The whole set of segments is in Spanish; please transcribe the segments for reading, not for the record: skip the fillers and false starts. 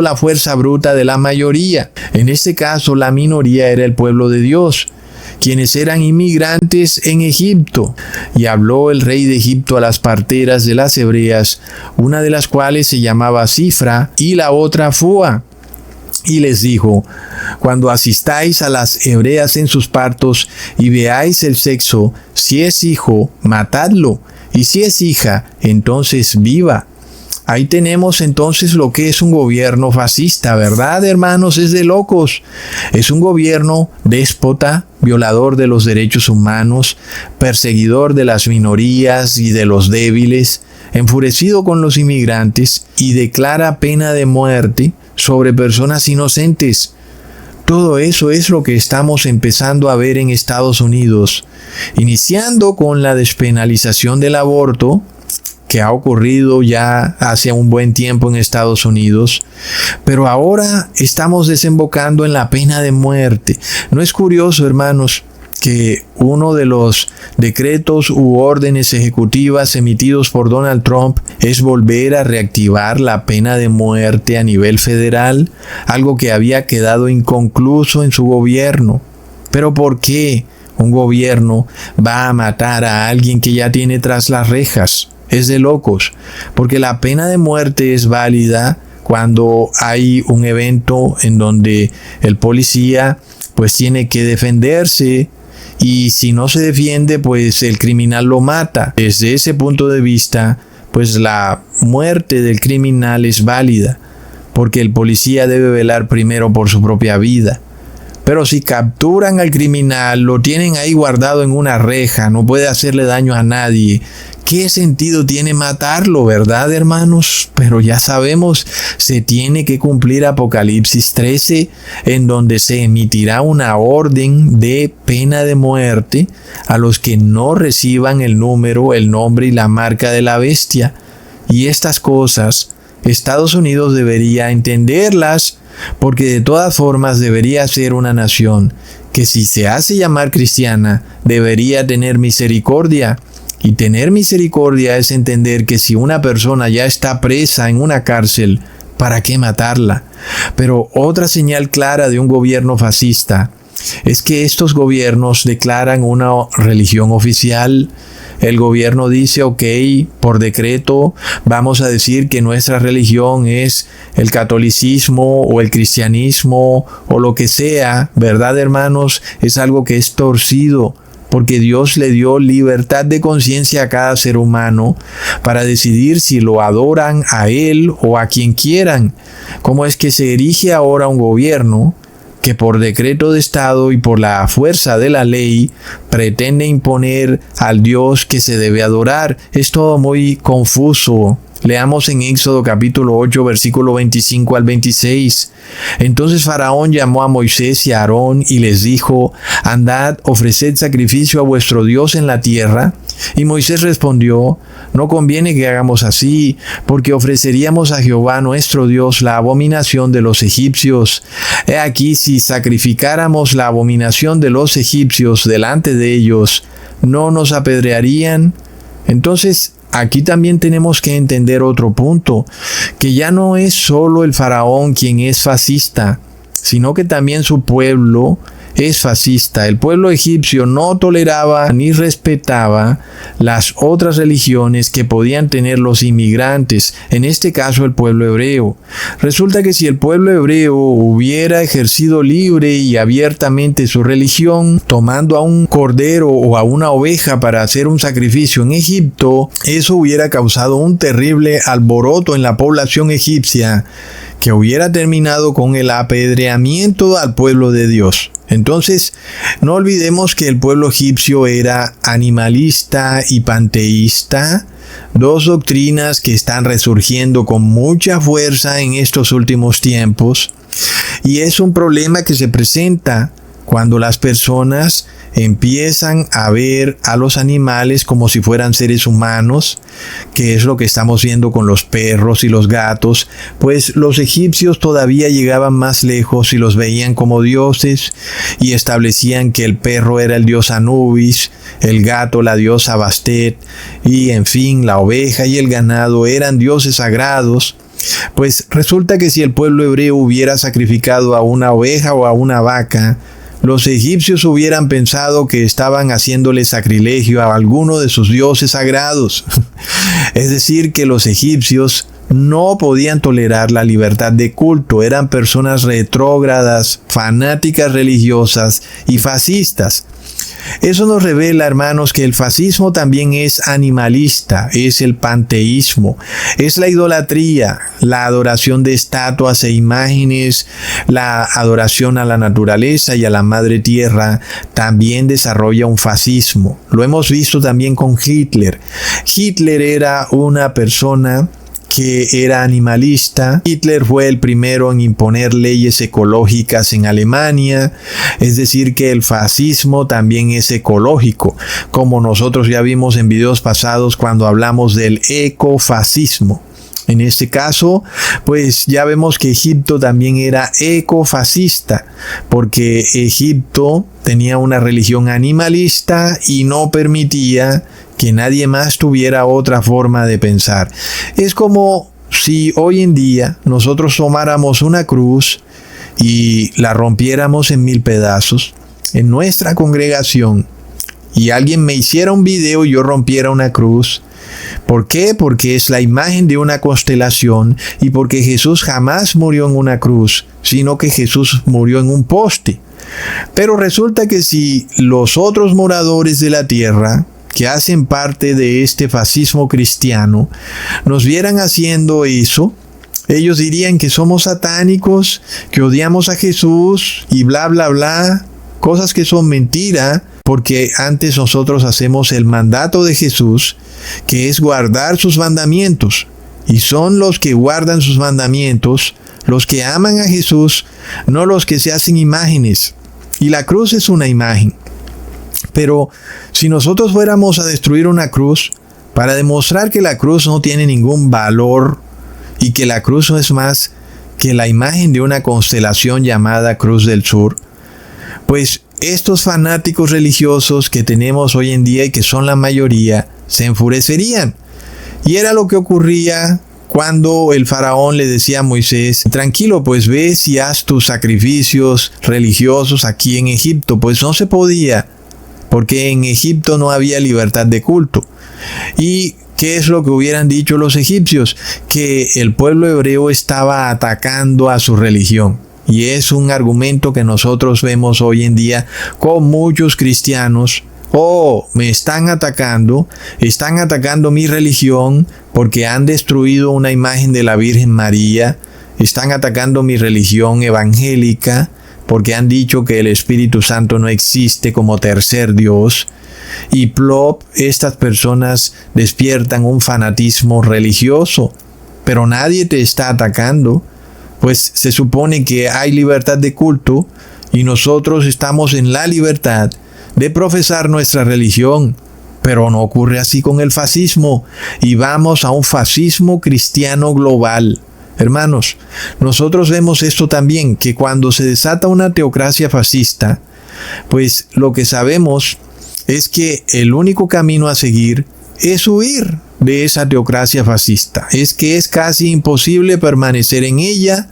la fuerza bruta de la mayoría. En este caso, la minoría era el pueblo de Dios, quienes eran inmigrantes en Egipto. Y habló el rey de Egipto a las parteras de las hebreas, una de las cuales se llamaba Cifra y la otra Fua. Y les dijo: cuando asistáis a las hebreas en sus partos y veáis el sexo, si es hijo, matadlo, y si es hija, entonces viva. Ahí tenemos entonces lo que es un gobierno fascista, ¿verdad, hermanos? Es de locos. Es un gobierno déspota, violador de los derechos humanos, perseguidor de las minorías y de los débiles, enfurecido con los inmigrantes, y declara pena de muerte sobre personas inocentes. Todo eso es lo que estamos empezando a ver en Estados Unidos, iniciando con la despenalización del aborto, que ha ocurrido ya hace un buen tiempo en Estados Unidos, pero ahora estamos desembocando en la pena de muerte. ¿No es curioso, hermanos, que uno de los decretos u órdenes ejecutivas emitidos por Donald Trump es volver a reactivar la pena de muerte a nivel federal, algo que había quedado inconcluso en su gobierno? ¿Pero por qué un gobierno va a matar a alguien que ya tiene tras las rejas? Es de locos, porque la pena de muerte es válida cuando hay un evento en donde el policía pues tiene que defenderse, y si no se defiende, pues el criminal lo mata. Desde ese punto de vista, pues la muerte del criminal es válida, porque el policía debe velar primero por su propia vida. Pero si capturan al criminal, lo tienen ahí guardado en una reja, no puede hacerle daño a nadie. ¿Qué sentido tiene matarlo, verdad, hermanos? Pero ya sabemos, se tiene que cumplir Apocalipsis 13, en donde se emitirá una orden de pena de muerte a los que no reciban el número, el nombre y la marca de la bestia. Y estas cosas, Estados Unidos debería entenderlas, porque de todas formas debería ser una nación que, si se hace llamar cristiana, debería tener misericordia. Y tener misericordia es entender que si una persona ya está presa en una cárcel, ¿para qué matarla? Pero otra señal clara de un gobierno fascista es que estos gobiernos declaran una religión oficial. El gobierno dice: ok, por decreto vamos a decir que nuestra religión es el catolicismo o el cristianismo o lo que sea, ¿verdad, hermanos? Es algo que es torcido, porque Dios le dio libertad de conciencia a cada ser humano para decidir si lo adoran a Él o a quien quieran. ¿Cómo es que se erige ahora un gobierno que por decreto de Estado y por la fuerza de la ley pretende imponer al Dios que se debe adorar? Es todo muy confuso. Leamos en Éxodo capítulo 8, versículo 25 al 26. Entonces Faraón llamó a Moisés y a Aarón y les dijo: andad, ofreced sacrificio a vuestro Dios en la tierra. Y Moisés respondió: no conviene que hagamos así, porque ofreceríamos a Jehová nuestro Dios la abominación de los egipcios. He aquí, si sacrificáramos la abominación de los egipcios delante de ellos, ¿no nos apedrearían? Entonces, aquí también tenemos que entender otro punto, que ya no es solo el faraón quien es fascista, sino que también su pueblo es fascista. El pueblo egipcio no toleraba ni respetaba las otras religiones que podían tener los inmigrantes, en este caso el pueblo hebreo. Resulta que si el pueblo hebreo hubiera ejercido libre y abiertamente su religión, tomando a un cordero o a una oveja para hacer un sacrificio en Egipto, eso hubiera causado un terrible alboroto en la población egipcia, que hubiera terminado con el apedreamiento al pueblo de Dios. Entonces, no olvidemos que el pueblo egipcio era animalista y panteísta, dos doctrinas que están resurgiendo con mucha fuerza en estos últimos tiempos, y es un problema que se presenta cuando las personas empiezan a ver a los animales como si fueran seres humanos, que es lo que estamos viendo con los perros y los gatos, pues los egipcios todavía llegaban más lejos y los veían como dioses y establecían que el perro era el dios Anubis, el gato la diosa Bastet, y en fin, la oveja y el ganado eran dioses sagrados. Pues resulta que si el pueblo hebreo hubiera sacrificado a una oveja o a una vaca, los egipcios hubieran pensado que estaban haciéndole sacrilegio a alguno de sus dioses sagrados. Es decir, que los egipcios no podían tolerar la libertad de culto, eran personas retrógradas, fanáticas religiosas y fascistas. Eso nos revela, hermanos, que el fascismo también es animalista, es el panteísmo, es la idolatría, la adoración de estatuas e imágenes, la adoración a la naturaleza y a la madre tierra, también desarrolla un fascismo. Lo hemos visto también con Hitler. Hitler era una persona que era animalista. Hitler fue el primero en imponer leyes ecológicas en Alemania, es decir que el fascismo también es ecológico, como nosotros ya vimos en videos pasados cuando hablamos del ecofascismo. En este caso, pues ya vemos que Egipto también era ecofascista, porque Egipto tenía una religión animalista y no permitía que nadie más tuviera otra forma de pensar. Es como si hoy en día nosotros tomáramos una cruz y la rompiéramos en 1000 pedazos en nuestra congregación y alguien me hiciera un video y yo rompiera una cruz. ¿Por qué? Porque es la imagen de una constelación y porque Jesús jamás murió en una cruz, sino que Jesús murió en un poste. Pero resulta que si los otros moradores de la tierra, que hacen parte de este fascismo cristiano, nos vieran haciendo eso, ellos dirían que somos satánicos, que odiamos a Jesús y bla bla bla, cosas que son mentira, porque antes nosotros hacemos el mandato de Jesús, que es guardar sus mandamientos, y son los que guardan sus mandamientos, los que aman a Jesús, no los que se hacen imágenes, y la cruz es una imagen. Pero si nosotros fuéramos a destruir una cruz para demostrar que la cruz no tiene ningún valor y que la cruz no es más que la imagen de una constelación llamada Cruz del Sur, pues estos fanáticos religiosos que tenemos hoy en día y que son la mayoría, se enfurecerían. Y era lo que ocurría cuando el faraón le decía a Moisés: tranquilo, pues ve y haz tus sacrificios religiosos aquí en Egipto. Pues no se podía, porque en Egipto no había libertad de culto. ¿Y qué es lo que hubieran dicho los egipcios? Que el pueblo hebreo estaba atacando a su religión. Y es un argumento que nosotros vemos hoy en día con muchos cristianos. Me están atacando mi religión porque han destruido una imagen de la Virgen María, están atacando mi religión evangélica porque han dicho que el Espíritu Santo no existe como tercer Dios. Y plop, estas personas despiertan un fanatismo religioso, pero nadie te está atacando, pues se supone que hay libertad de culto y nosotros estamos en la libertad de profesar nuestra religión, pero no ocurre así con el fascismo y vamos a un fascismo cristiano global. Hermanos, nosotros vemos esto también, que cuando se desata una teocracia fascista, pues lo que sabemos es que el único camino a seguir es huir de esa teocracia fascista. Es que es casi imposible permanecer en ella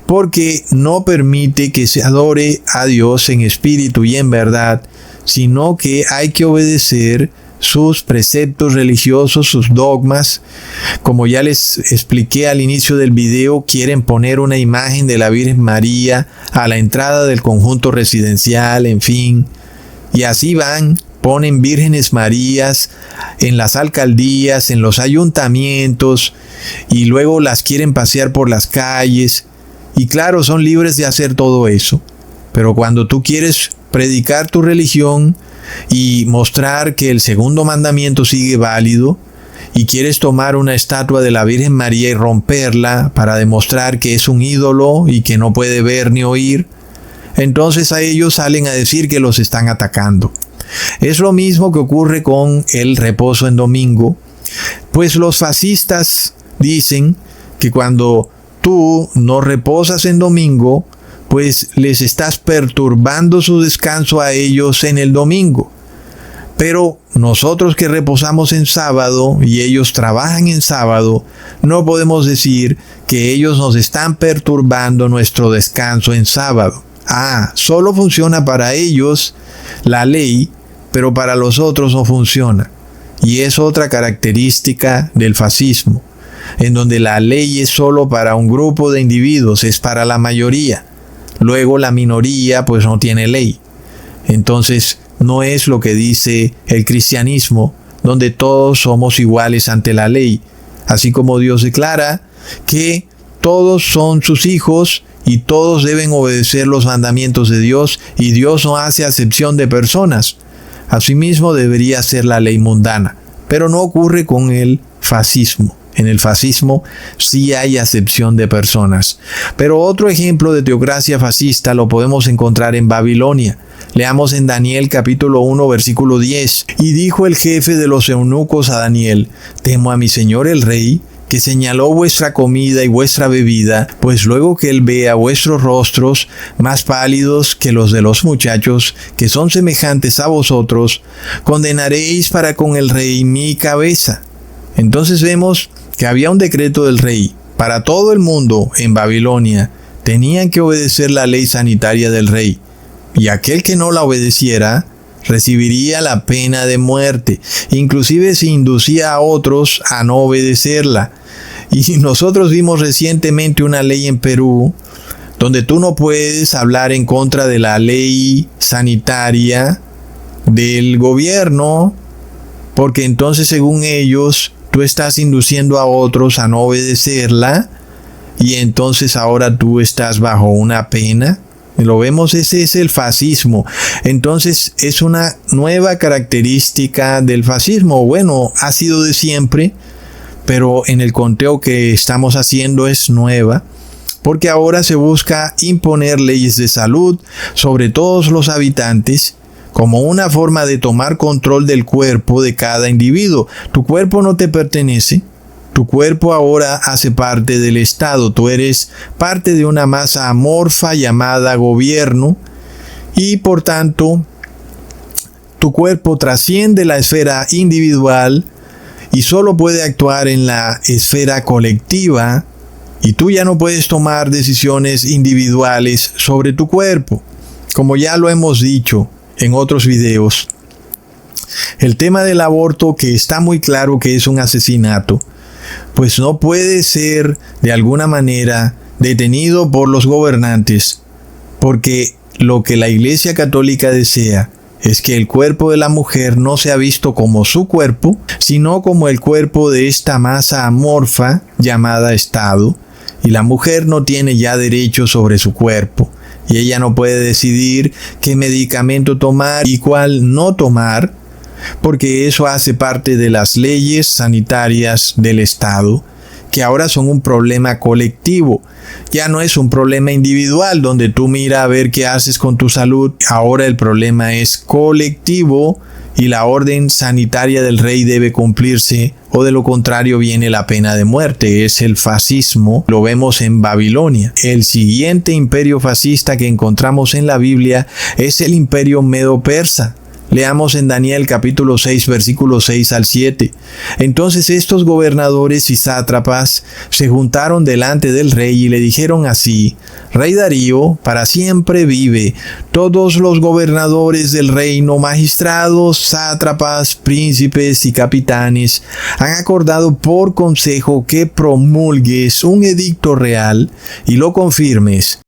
porque no permite que se adore a Dios en espíritu y en verdad, sino que hay que obedecer sus preceptos religiosos, sus dogmas. Como ya les expliqué al inicio del video, quieren poner una imagen de la Virgen María a la entrada del conjunto residencial, en fin. Y así van, ponen vírgenes Marías en las alcaldías, en los ayuntamientos, y luego las quieren pasear por las calles. Y claro, son libres de hacer todo eso. Pero cuando tú quieres predicar tu religión y mostrar que el segundo mandamiento sigue válido y quieres tomar una estatua de la Virgen María y romperla para demostrar que es un ídolo y que no puede ver ni oír, entonces a ellos salen a decir que los están atacando. Es lo mismo que ocurre con el reposo en domingo, pues los fascistas dicen que cuando tú no reposas en domingo, pues les estás perturbando su descanso a ellos en el domingo. Pero nosotros que reposamos en sábado y ellos trabajan en sábado, no podemos decir que ellos nos están perturbando nuestro descanso en sábado. Solo funciona para ellos la ley, pero para los otros no funciona. Y es otra característica del fascismo, en donde la ley es solo para un grupo de individuos, es para la mayoría. Luego la minoría pues no tiene ley. Entonces no es lo que dice el cristianismo, donde todos somos iguales ante la ley, así como Dios declara que todos son sus hijos y todos deben obedecer los mandamientos de Dios, y Dios no hace acepción de personas. Asimismo debería ser la ley mundana, pero no ocurre con el fascismo. En el fascismo sí hay acepción de personas. Pero otro ejemplo de teocracia fascista lo podemos encontrar en Babilonia. Leamos en Daniel capítulo 1 versículo 10. Y dijo el jefe de los eunucos a Daniel: temo a mi señor el rey, que señaló vuestra comida y vuestra bebida, pues luego que él vea vuestros rostros más pálidos que los de los muchachos, que son semejantes a vosotros, condenaréis para con el rey mi cabeza. Entonces vemos que había un decreto del rey. Para todo el mundo en Babilonia tenían que obedecer la ley sanitaria del rey, y aquel que no la obedeciera recibiría la pena de muerte, inclusive si inducía a otros a no obedecerla. Y nosotros vimos recientemente una ley en Perú donde tú no puedes hablar en contra de la ley sanitaria del gobierno, porque entonces, según ellos, tú estás induciendo a otros a no obedecerla, y entonces ahora tú estás bajo una pena. Lo vemos, ese es el fascismo. Entonces es una nueva característica del fascismo. Bueno, ha sido de siempre, pero en el conteo que estamos haciendo es nueva, porque ahora se busca imponer leyes de salud sobre todos los habitantes como una forma de tomar control del cuerpo de cada individuo. Tu cuerpo no te pertenece. Tu cuerpo ahora hace parte del Estado. Tú eres parte de una masa amorfa llamada gobierno, y por tanto tu cuerpo trasciende la esfera individual y solo puede actuar en la esfera colectiva, y tú ya no puedes tomar decisiones individuales sobre tu cuerpo. Como ya lo hemos dicho en otros videos, el tema del aborto, que está muy claro que es un asesinato, pues no puede ser de alguna manera detenido por los gobernantes, porque lo que la Iglesia Católica desea es que el cuerpo de la mujer no sea visto como su cuerpo, sino como el cuerpo de esta masa amorfa llamada Estado, y la mujer no tiene ya derecho sobre su cuerpo, y ella no puede decidir qué medicamento tomar y cuál no tomar, porque eso hace parte de las leyes sanitarias del Estado, que ahora son un problema colectivo. Ya no es un problema individual donde tú mira a ver qué haces con tu salud. Ahora el problema es colectivo, y la orden sanitaria del rey debe cumplirse, o de lo contrario viene la pena de muerte. Es el fascismo. Lo vemos en Babilonia. El siguiente imperio fascista que encontramos en la Biblia es el imperio medo-persa. Leamos en Daniel capítulo 6 versículos 6 al 7. Entonces estos gobernadores y sátrapas se juntaron delante del rey y le dijeron así: Rey Darío, para siempre vive. Todos los gobernadores del reino, magistrados, sátrapas, príncipes y capitanes, han acordado por consejo que promulgues un edicto real y lo confirmes,